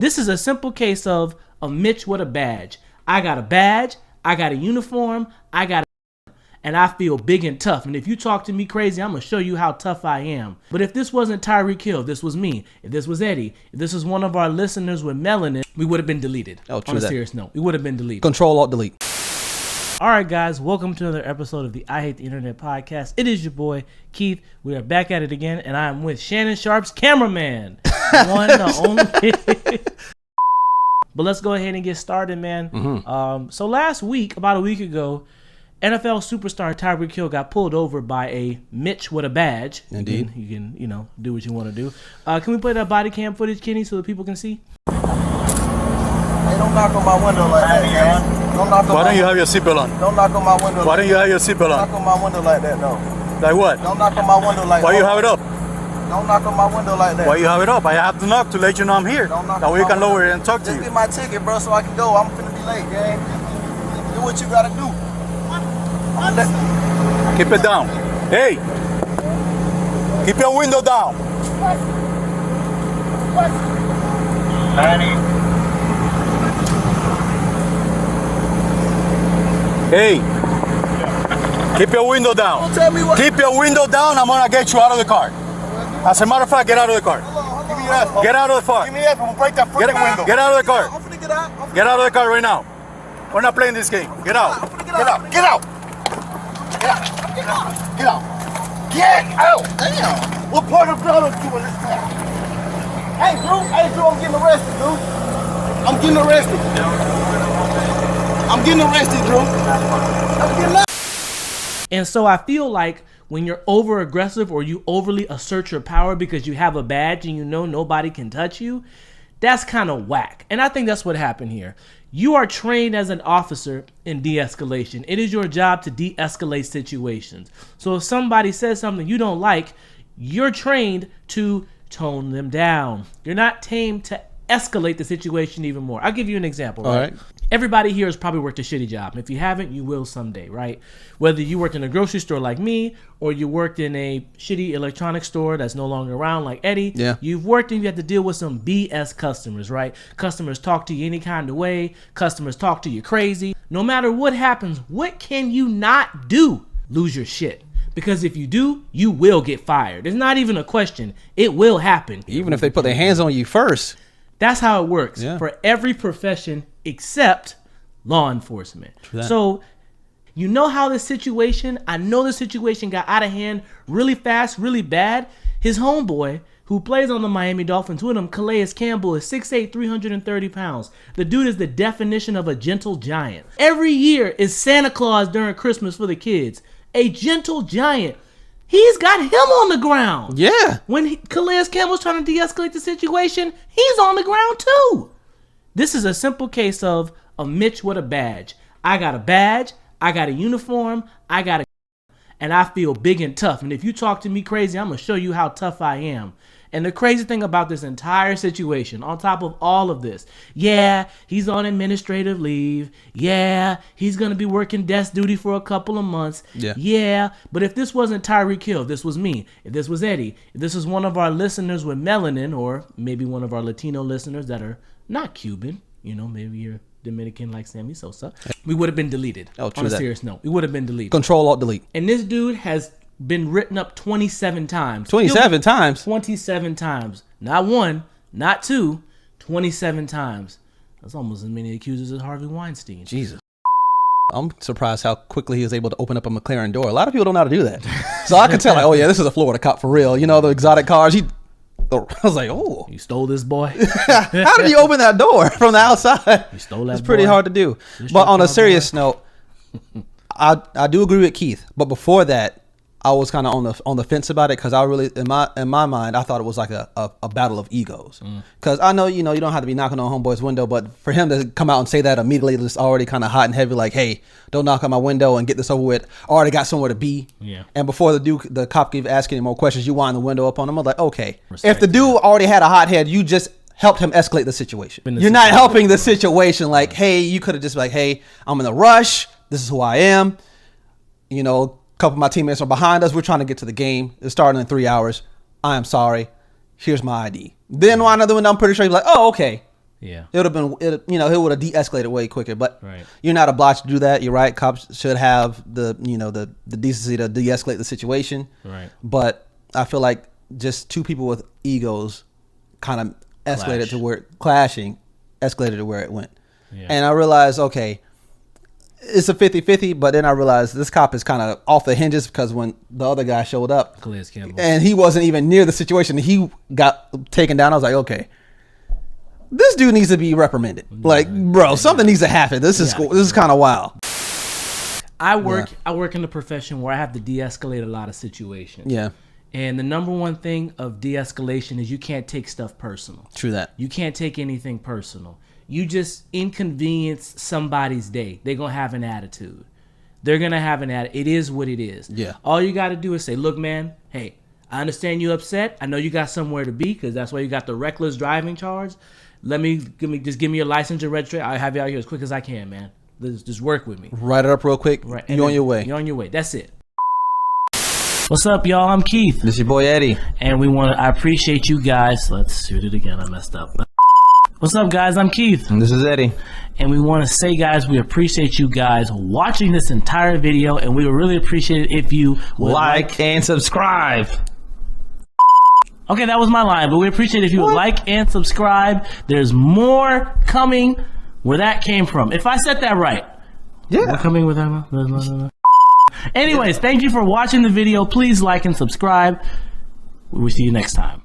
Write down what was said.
This is a simple case of a Mitch with a badge. I got a badge, I got a uniform, and I feel big and tough. And if you talk to me crazy, I'm going to show you how tough I am. But if this wasn't Tyreek Hill, this was me. If this was Eddie, if this was one of our listeners with melanin, we would have been deleted. Oh, true. On a serious note, we would have been deleted. Control-Alt-Delete. All right, guys, welcome to another episode of the I Hate the Internet podcast. It is your boy, Keith. We are back at it again, and I am with Shannon Sharp's cameraman. One, the only. But let's go ahead and get started, man. Mm-hmm. So last week, about a week ago, NFL superstar Tyreek Hill got pulled over by a Mitch with a badge. Indeed. You can do what you want to do. Can we play that body cam footage, Kenny, so that people can see? Hey, don't knock on my window like that, man. Why don't you have your seatbelt on? Don't knock on my window. Why don't you have your seatbelt Knock on? on my window like that, no. Like what? Don't knock on my window like that. Why you have it up? Don't knock on my window like that. Why you have it up? I have to knock to let you know I'm here. Don't knock That on way you my can window. lower it and talk to Just you. get my ticket, bro, so I can go. I'm finna be late, gang. Do what you gotta do. Keep it down. Hey! Keep your window down. Hey! Keep your window down. Don't tell me what. Keep your window down. I'm gonna get you out of the car. As a matter of fact, get out of the car. Give me your ass. Get out of the car. Give me your ass. I'm gonna break that freaking window. Get out of the car. I'm finna get out. Get out of the car right now. We're not playing this game. Get out. I'm finna get out. Get out. Get out. Get out. Get out. Get out. Damn. What part of blood are you in this town? Hey, Drew, I'm getting arrested, dude. I'm getting arrested. I'm getting arrested, Drew. I'm getting arrested. And so I feel like when you're over aggressive or you overly assert your power because you have a badge and you know nobody can touch you, that's kind of whack. And I think that's what happened here. You are trained as an officer in de-escalation. It is your job to de-escalate situations. So if somebody says something you don't like, you're trained to tone them down. You're not tamed to escalate the situation even more. I'll give you an example. All right. Everybody here has probably worked a shitty job. If you haven't, you will someday, right? Whether you worked in a grocery store like me or you worked in a shitty electronics store that's no longer around like Eddie, Yeah. You've worked and you have to deal with some BS customers, right? Customers talk to you any kind of way. Customers talk to you crazy. No matter what happens, what can you not do? Lose your shit. Because if you do, you will get fired. It's not even a question. It will happen. Even if they put their hands on you first. That's how it works Yeah. for every profession except law enforcement. that. So you know how this situation, I know the situation got out of hand really fast, really bad. His homeboy, who plays on the Miami Dolphins with him, Calais Campbell, is 6'8", 330 pounds. The dude is the definition of a gentle giant. Every year is Santa Claus during Christmas for the kids. A gentle giant. He's got him on the ground. Yeah. When Calais Campbell's trying to de-escalate the situation, he's on the ground too. This is a simple case of a Mitch with a badge. I got a badge, I got a uniform, and I feel big and tough. And if you talk to me crazy, I'm going to show you how tough I am. And the crazy thing about this entire situation, on top of all of this, yeah, he's on administrative leave. Yeah, he's going to be working desk duty for a couple of months. Yeah, but if this wasn't Tyreek Hill, this was me. If this was Eddie, if this was one of our listeners with melanin, or maybe one of our Latino listeners that are not Cuban, maybe you're Dominican like Sammy Sosa, we would have been deleted. Oh, true on a that. serious note, we would have been deleted. Control-Alt-Delete. And this dude has been written up 27 times. 27 times? 27 times. Not one, not two, 27 times. That's almost as many accusers as Harvey Weinstein. Jesus. I'm surprised how quickly he was able to open up a McLaren door. A lot of people don't know how to do that. So I could tell, like, oh yeah, this is a Florida cop for real. The exotic cars. I was like, oh. You stole this boy? How did you open that door from the outside? You stole that It's pretty boy? hard to do. This But your on a car, serious boy? note, I do agree with Keith. But before that, I was kind of on the fence about it because I really, in my mind, I thought it was like a battle of egos. Because I know you don't have to be knocking on homeboy's window, but for him to come out and say that immediately, it's already kind of hot and heavy. Like, hey, don't knock on my window and get this over with. I already got somewhere to be. Yeah. And before the cop keep asking any more questions, you wind the window up on him. I'm like, okay, Respect if the dude already had a hot head, you just helped him escalate the situation. You're not helping the situation. Like, hey, you could have just like, hey, I'm in a rush. This is who I am. Couple of my teammates are behind us. We're trying to get to the game. It's starting in 3 hours. I am sorry. Here's my ID. Then wind another window. I'm pretty sure you're like, oh, okay. Yeah. It would have been, it would have de-escalated way quicker. But Right. you're not obliged to do that. You're right. Cops should have the decency to de-escalate the situation. Right. But I feel like just two people with egos kind of escalated to where escalated to where it went. Yeah. And I realized, okay, it's a 50-50, but then I realized this cop is kind of off the hinges because when the other guy showed up and he wasn't even near the situation, he got taken down. I was like, okay, this dude needs to be reprimanded. Like, bro, something needs to happen. This is kind of wild. I work in a profession where I have to de-escalate a lot of situations. Yeah. And the number one thing of de-escalation is you can't take stuff personal. True that. You can't take anything personal. You just inconvenience somebody's day. They're going to have an attitude. They're going to have an attitude. It is what it is. Yeah. All you got to do is say, look, man, hey, I understand you upset. I know you got somewhere to be because that's why you got the reckless driving charge. Give me your license and registration. I'll have you out here as quick as I can, man. Just work with me. Write it up real quick. Right. You're on your way. You're on your way. That's it. What's up, y'all? I'm Keith. This is your boy Eddie. And I appreciate you guys. Let's shoot it again. I messed up. What's up, guys? I'm Keith. And this is Eddie. And we want to say, guys, we appreciate you guys watching this entire video, and we would really appreciate it if you would like and subscribe. Okay, that was my line, but we appreciate it if you would like and subscribe. There's more coming where that came from. If I said that right. Yeah. More coming with that. Anyways, thank you for watching the video. Please like and subscribe. We will see you next time.